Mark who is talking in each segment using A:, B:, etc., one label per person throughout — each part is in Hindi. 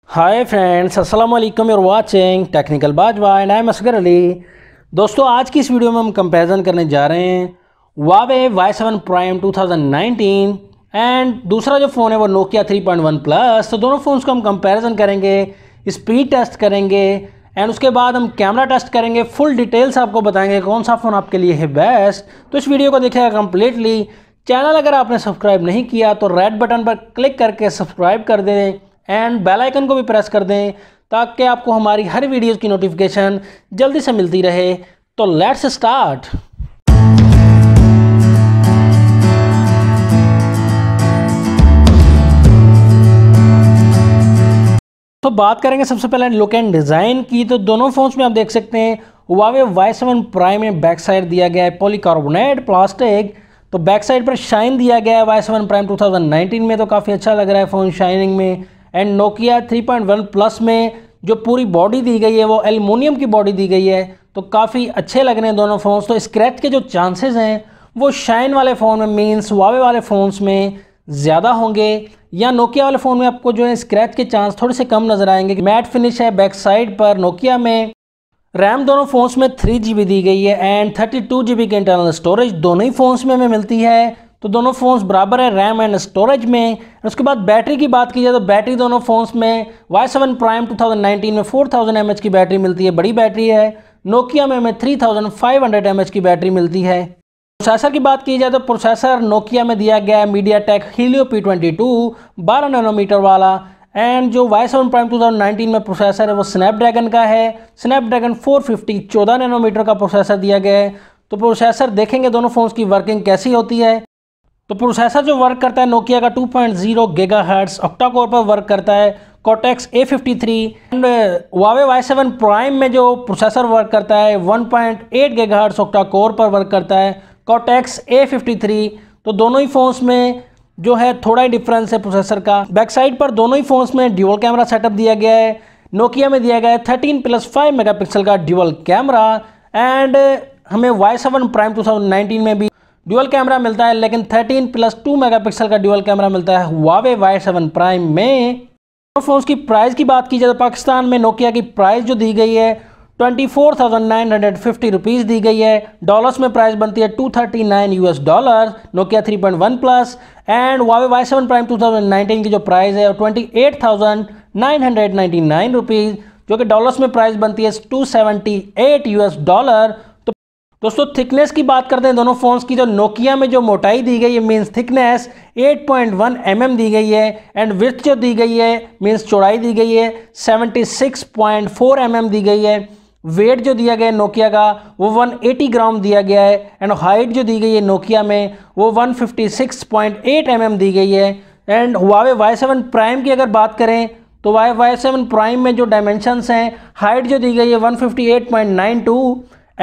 A: हाय फ्रेंड्स, अस्सलाम वालेकुम। you're watching technical Bajwa and I am Asgar Ali. दोस्तों, आज की इस वीडियो में हम कंपैरिजन करने जा रहे हैं Huawei Y7 Prime 2019 एंड दूसरा जो फ़ोन है वो Nokia 3.1 प्लस। तो दोनों फ़ोन्स को हम कंपैरिजन करेंगे, स्पीड टेस्ट करेंगे एंड उसके बाद हम कैमरा टेस्ट करेंगे। फुल डिटेल्स आपको बताएंगे कौन सा फ़ोन आपके लिए है बेस्ट। तो इस वीडियो को देखिएगा कम्प्लीटली। चैनल अगर आपने सब्सक्राइब नहीं किया तो रेड बटन पर क्लिक करके सब्सक्राइब कर दें एंड बेल आइकन को भी प्रेस कर दें ताकि आपको हमारी हर वीडियोस की नोटिफिकेशन जल्दी से मिलती रहे। तो लेट्स स्टार्ट। तो बात करेंगे सबसे पहले लुक एंड डिज़ाइन की। तो दोनों फोन्स में आप देख सकते हैं Huawei Y7 Prime में बैक साइड दिया गया है पॉलीकार्बोनेट प्लास्टिक। तो बैक साइड पर शाइन दिया गया है Y7 Prime 2019 में, तो काफ़ी अच्छा लग रहा है फ़ोन शाइनिंग में। एंड Nokia 3.1 प्लस में जो पूरी बॉडी दी गई है वो एल्युमिनियम की बॉडी दी गई है, तो काफ़ी अच्छे लग रहे हैं दोनों फ़ोन्स। तो स्क्रैच के जो चांसेस हैं वो शाइन वाले फ़ोन में मींस Huawei वाले फ़ोन्स में ज़्यादा होंगे, या Nokia वाले फ़ोन में आपको जो है स्क्रैच के चांस थोड़े से कम नज़र आएंगे। मैट फिनिश है बैक साइड पर Nokia में। रैम दोनों फ़ोन्स में 3 GB दी गई है एंड 32 GB की इंटरनल स्टोरेज दोनों ही फ़ोन्स में हमें मिलती है। तो दोनों फ़ोन्स बराबर है रैम एंड स्टोरेज में। उसके बाद बैटरी की बात की जाए तो बैटरी दोनों फ़ोन्स में Y7 Prime 2019 में 4000 mAh की बैटरी मिलती है, बड़ी बैटरी है। Nokia में हमें 3500 mAh की बैटरी मिलती है। प्रोसेसर की बात की जाए तो प्रोसेसर Nokia में दिया गया है MediaTek Helio P22 12 नैनोमीटर वाला, एंड जो Y7 Prime 2019 में प्रोसेसर है वो स्नैपड्रैगन का है। स्नैपड्रैगन 450 14 नैनोमीटर का प्रोसेसर दिया गया है। तो प्रोसेसर देखेंगे दोनों फ़ोन्स की वर्किंग कैसी होती है। तो प्रोसेसर जो वर्क करता है Nokia का 2.0 गीगाहर्ट्ज़ ऑक्टा कोर पर वर्क करता है Cortex A53 and Huawei Y7 Prime में जो प्रोसेसर वर्क करता है 1.8 गीगाहर्ट्ज़ ऑक्टा कोर पर वर्क करता है Cortex A53। तो दोनों ही फ़ोन्स में जो है थोड़ा ही डिफरेंस है प्रोसेसर का। बैक साइड पर दोनों ही फ़ोन्स में ड्यूअल कैमरा सेटअप दिया गया है। Nokia में दिया गया है 13+5 मेगापिक्सल का ड्यूअल कैमरा एंड हमें Y7 Prime 2019 में भी ड्यूअल कैमरा मिलता है, लेकिन 13+2 मेगापिक्सल का ड्यूअल कैमरा मिलता है Huawei Y7 Prime में। फ़ोन्स की प्राइस की बात की जाए तो पाकिस्तान में Nokia की प्राइस जो दी गई है 24,950 रुपीज़ दी गई है। डॉलर्स में प्राइस बनती है $239 Nokia 3.1 plus. And Huawei Y7 Prime 2019 की जो प्राइस है 28,999 रुपीज़, जो कि डॉलर्स में प्राइस बनती है $278। दोस्तों, थिकनेस की बात करते हैं दोनों फ़ोन्स की। जो Nokia में जो मोटाई दी गई है मींस थिकनेस 8.1 mm दी गई है एंड विड्थ जो दी गई है मींस चौड़ाई दी गई है 76.4 mm दी गई है। वेट जो दिया गया है Nokia का वो 180 ग्राम दिया गया है एंड हाइट जो दी गई है Nokia में वो 156.8 mm दी गई है। एंड Huawei Y7 Prime की अगर बात करें तो Huawei Y7 Prime में जो डायमेंशंस हैं, हाइट जो दी गई है 158.92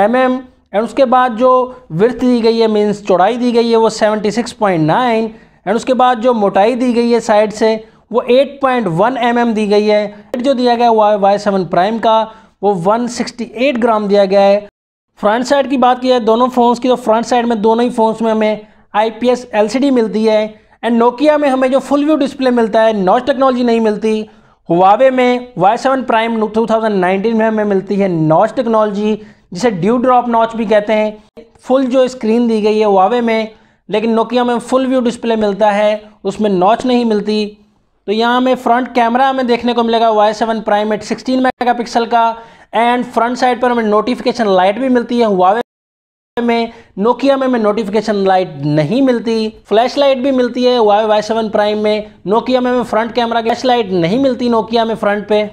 A: mm एंड उसके बाद जो विड्थ दी गई है मींस चौड़ाई दी गई है वो 76.9 एंड उसके बाद जो मोटाई दी गई है साइड से वो 8.1 mm दी गई है। जो दिया गया है Y7 Prime का वो 168 ग्राम दिया गया है। फ्रंट साइड की बात की जाए दोनों फ़ोन्स की तो फ्रंट साइड में दोनों ही फ़ोन्स में हमें IPS LCD मिलती है एंड Nokia में हमें जो फुल व्यू डिस्प्ले मिलता है नॉच टेक्नोलॉजी नहीं मिलती। Huawei में Y7 Prime 2019 में हमें मिलती है नॉच टेक्नोलॉजी, जिसे ड्यू ड्रॉप नॉच भी कहते हैं। फुल जो स्क्रीन दी गई है Huawei में, लेकिन Nokia में फुल व्यू डिस्प्ले मिलता है, उसमें नॉच नहीं मिलती। तो यहाँ हमें फ्रंट कैमरा हमें देखने को मिलेगा Y7 Prime में 16 मेगापिक्सल का एंड फ्रंट साइड पर हमें नोटिफिकेशन लाइट भी मिलती है Huawei में। Nokia में हमें नोटिफिकेशन लाइट नहीं मिलती। फ्लैश लाइट भी मिलती है Huawei Y7 Prime में। Nokia में हमें फ्रंट कैमरा की फ्लैश लाइट नहीं मिलती Nokia में फ्रंट पे।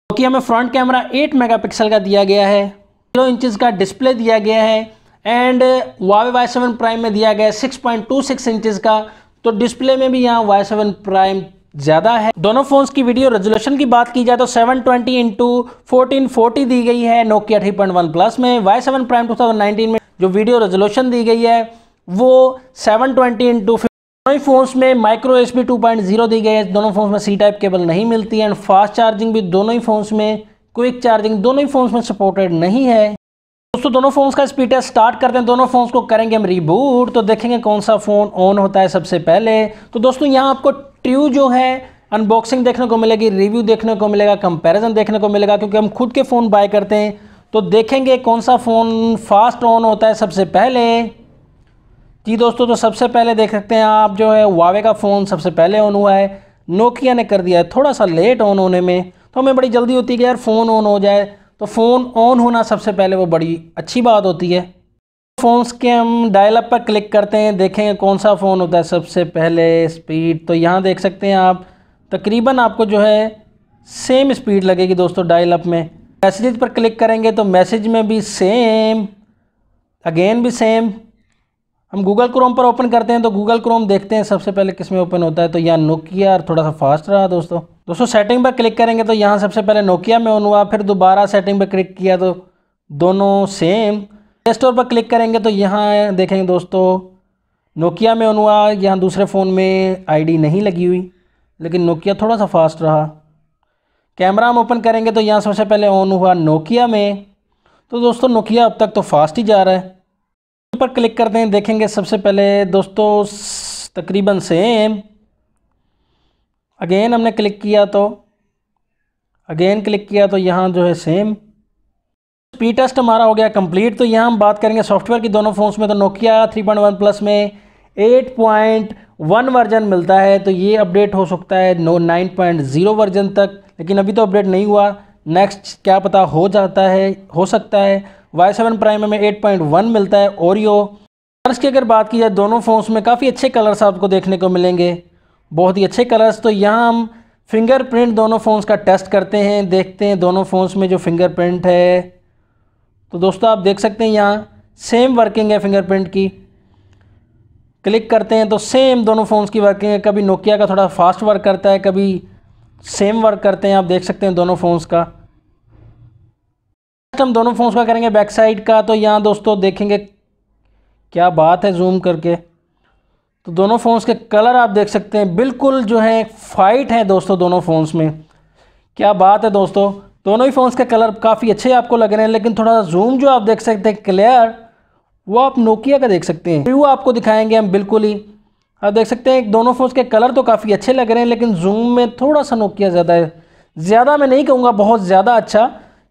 A: Nokia में फ्रंट कैमरा 8 मेगापिक्सल का दिया गया है, 0 इंचज़ का डिस्प्ले दिया गया है एंड Huawei Y7 Prime में दिया गया है 6.26 इंचज़ का। तो डिस्प्ले में भी यहाँ Y7 Prime ज़्यादा है। दोनों फ़ोन्स की वीडियो रेजोल्यूशन की बात की जाए तो 720x1440 दी गई है Nokia 3.1 प्लस में। Y7 Prime 2019 में जो वीडियो रेजोल्यूशन दी गई है वो 720x दोनों फ़ोन्स में माइक्रो USB 2.0 दी गई है। दोनों फ़ोन्स में C टाइप केबल नहीं मिलती है एंड फास्ट चार्जिंग भी दोनों ही फ़ोन्स में, क्विक चार्जिंग दोनों ही फ़ोन्स में सपोर्टेड नहीं है। दोस्तों, दोनों फ़ोन्स का स्पीड टेस्ट स्टार्ट करते हैं। दोनों फ़ोन्स को करेंगे हम रिबूट, तो देखेंगे कौन सा फ़ोन ऑन होता है सबसे पहले। तो दोस्तों, यहाँ आपको ट्रू जो है अनबॉक्सिंग देखने को मिलेगी, रिव्यू देखने को मिलेगा, कंपैरिजन देखने को मिलेगा, क्योंकि हम खुद के फ़ोन बाय करते हैं तो देखेंगे कौन सा फ़ोन फास्ट ऑन होता है सबसे पहले। जी दोस्तों, तो सबसे पहले देख सकते हैं आप जो है हुआवे का फ़ोन सबसे पहले ऑन हुआ है। नोकिया ने कर दिया है थोड़ा सा लेट ऑन होने में, तो हमें बड़ी जल्दी होती है कि यार फ़ोन ऑन हो जाए, तो फ़ोन ऑन होना सबसे पहले वो बड़ी अच्छी बात होती है। फ़ोन्स के हम डायल अप पर क्लिक करते हैं, देखेंगे कौन सा फ़ोन होता है सबसे पहले। स्पीड तो यहाँ देख सकते हैं आप, तकरीबन आपको जो है सेम स्पीड लगेगी दोस्तों डायल अप में। मैसेजेस पर क्लिक करेंगे तो मैसेज में भी सेम, अगेन भी सेम। हम गूगल क्रोम पर ओपन करते हैं तो गूगल क्रोम देखते हैं सबसे पहले किस में ओपन होता है, तो यहाँ नोकिया थोड़ा सा फास्ट रहा दोस्तों। सेटिंग पर क्लिक करेंगे तो यहाँ सबसे पहले नोकिया में ऑन हुआ, फिर दोबारा सेटिंग पर क्लिक किया तो दोनों सेम। प्ले स्टोर पर क्लिक करेंगे तो यहाँ देखेंगे दोस्तों नोकिया में ऑन हुआ, यहाँ दूसरे फ़ोन में आईडी नहीं लगी हुई, लेकिन नोकिया थोड़ा सा फास्ट रहा। कैमरा हम ओपन करेंगे तो यहाँ सबसे पहले ऑन हुआ नोकिया में, तो दोस्तों नोकिया अब तक तो फास्ट ही जा रहा है। पर क्लिक करते हैं, देखेंगे सबसे पहले दोस्तों तकरीबन सेम। अगेन हमने क्लिक किया तो यहाँ जो है सेम। स्पीड टेस्ट हमारा हो गया कंप्लीट। तो यहाँ हम बात करेंगे सॉफ्टवेयर की दोनों फ़ोन्स में। तो नोकिया 3.1 प्लस में 8.1 वर्जन मिलता है, तो ये अपडेट हो सकता है 9.0 वर्जन तक, लेकिन अभी तो अपडेट नहीं हुआ। नेक्स्ट क्या पता हो सकता है। Y7 प्राइम में 8.1 मिलता है ओरियो। कलर्स की अगर बात की जाए दोनों फ़ोन्स में काफ़ी अच्छे कलर्स आपको देखने को मिलेंगे, बहुत ही अच्छे कलर्स। तो यहाँ हम फिंगरप्रिंट दोनों फ़ोन्स का टेस्ट करते हैं, देखते हैं दोनों फ़ोन्स में जो फिंगरप्रिंट है। तो दोस्तों आप देख सकते हैं यहाँ सेम वर्किंग है फिंगरप्रिंट की। क्लिक करते हैं तो सेम दोनों फ़ोन्स की वर्किंग है। कभी नोकिया का थोड़ा फास्ट वर्क करता है, कभी सेम वर्क करते हैं। आप देख सकते हैं दोनों फ़ोन्स का। हम दोनों फ़ोन्स का करेंगे बैक साइड का, तो यहाँ दोस्तों देखेंगे क्या बात है जूम करके, तो दोनों फ़ोन्स के कलर आप देख सकते हैं बिल्कुल जो है फाइट है दोस्तों दोनों फ़ोन्स में। क्या बात है दोस्तों, दोनों ही फ़ोन्स के कलर काफ़ी अच्छे आपको लग रहे हैं, लेकिन थोड़ा जूम जो आप देख सकते हैं क्लियर, वो आप नोकिया का देख सकते हैं। व्यू आपको दिखाएंगे हम बिल्कुल ही, आप देख सकते हैं दोनों फ़ोन्स के कलर तो काफ़ी अच्छे लग रहे हैं, लेकिन जूम में थोड़ा सा नोकिया ज़्यादा है। ज़्यादा मैं नहीं कहूँगा बहुत ज़्यादा अच्छा,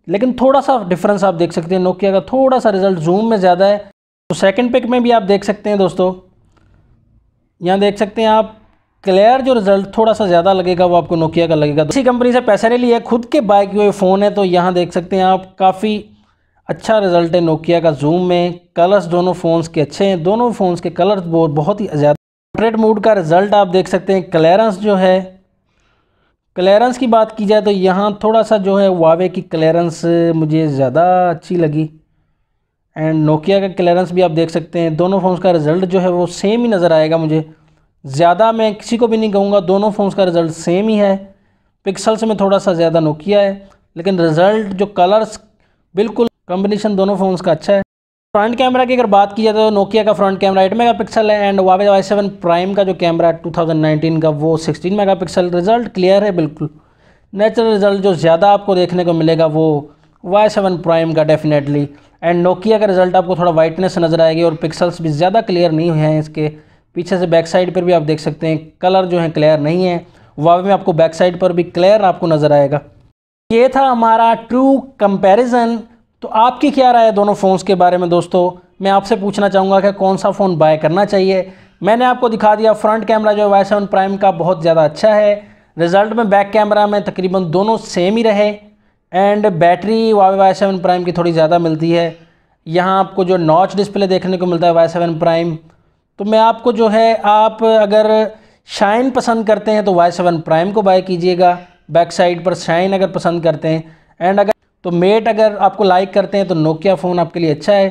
A: लेकिन थोड़ा सा डिफरेंस आप देख सकते हैं। नोकिया का थोड़ा सा रिजल्ट जूम में ज़्यादा है। तो सेकंड पिक में भी आप देख सकते हैं दोस्तों, यहाँ देख सकते हैं आप क्लियर जो रिजल्ट थोड़ा सा ज़्यादा लगेगा वो आपको नोकिया का लगेगा। इसी कंपनी से पैसे नहीं लिए, खुद के बाय किए हुए फ़ोन है, तो यहाँ देख सकते हैं आप काफ़ी अच्छा रिजल्ट है नोकिया का जूम में। कलर्स दोनों फ़ोन्स के अच्छे हैं, दोनों फ़ोन्स के कलर्स बहुत ही ज़्यादा। पोर्ट्रेट मोड का रिजल्ट आप देख सकते हैं। क्लियरेंस जो है, क्लियरेंस की बात की जाए तो यहाँ थोड़ा सा जो है हुआवे की क्लियरेंस मुझे ज़्यादा अच्छी लगी, एंड नोकिया का क्लियरेंस भी आप देख सकते हैं। दोनों फ़ोन्स का रिज़ल्ट जो है वो सेम ही नज़र आएगा मुझे, ज़्यादा मैं किसी को भी नहीं कहूँगा, दोनों फ़ोन्स का रिज़ल्ट सेम ही है। पिक्सल्स में थोड़ा सा ज़्यादा नोकिया है, लेकिन रिज़ल्ट जो कलर्स बिल्कुल कॉम्बिनेशन दोनों फ़ोन्स का अच्छा है। फ्रंट कैमरा की अगर बात की जाए तो नोकिया का फ्रंट कैमरा 8 मेगापिक्सल है, एंड हुआवे Y7 प्राइम का जो कैमरा 2019 का वो 16 मेगापिक्सल। रिज़ल्ट क्लियर है बिल्कुल। नेचुरल रिज़ल्ट जो ज़्यादा आपको देखने को मिलेगा वो Y7 प्राइम का डेफिनेटली, एंड नोकिया का रिज़ल्ट आपको थोड़ा वाइटनेस नज़र आएगी, और पिक्सल्स भी ज़्यादा क्लियर नहीं हैं इसके। पीछे से बैक साइड पर भी आप देख सकते हैं कलर जो है क्लियर नहीं है। हुआवे में आपको बैक साइड पर भी क्लियर आपको नज़र आएगा। ये था हमारा ट्रू कंपैरिजन। तो आपकी क्या राय है दोनों फ़ोन्स के बारे में दोस्तों? मैं आपसे पूछना चाहूँगा कि कौन सा फ़ोन बाय करना चाहिए। मैंने आपको दिखा दिया फ्रंट कैमरा जो Y7 प्राइम का बहुत ज़्यादा अच्छा है। रिज़ल्ट में बैक कैमरा में तकरीबन दोनों सेम ही रहे, and battery Huawei Y7 prime की थोड़ी ज़्यादा मिलती है। यहाँ आपको जो नॉच डिस्प्ले देखने को मिलता है Y7 प्राइम, तो मैं आपको जो है, आप अगर शाइन पसंद करते हैं तो Y7 प्राइम को बाय कीजिएगा, बैक साइड पर शाइन अगर पसंद करते हैं, एंड अगर तो मेट अगर आपको लाइक करते हैं तो नोकिया फ़ोन आपके लिए अच्छा है।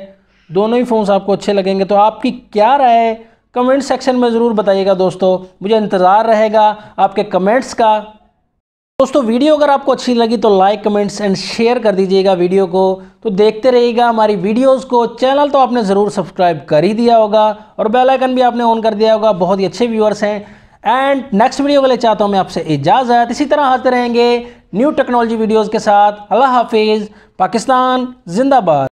A: दोनों ही फ़ोन्स आपको अच्छे लगेंगे। तो आपकी क्या राय है कमेंट सेक्शन में ज़रूर बताइएगा दोस्तों, मुझे इंतज़ार रहेगा आपके कमेंट्स का। दोस्तों वीडियो अगर आपको अच्छी लगी तो लाइक कमेंट्स एंड शेयर कर दीजिएगा वीडियो को। तो देखते रहिएगा हमारी वीडियोस को। चैनल तो आपने ज़रूर सब्सक्राइब कर ही दिया होगा, और बेल आइकन भी आपने ऑन कर दिया होगा। बहुत ही अच्छे व्यूअर्स हैं। एंड नेक्स्ट वीडियो के लिए चाहता हूँ मैं आपसे इजाज़त। इसी तरह आते रहेंगे न्यू टेक्नोलॉजी वीडियोज़ के साथ। अल्लाह हाफिज़। पाकिस्तान जिंदाबाद।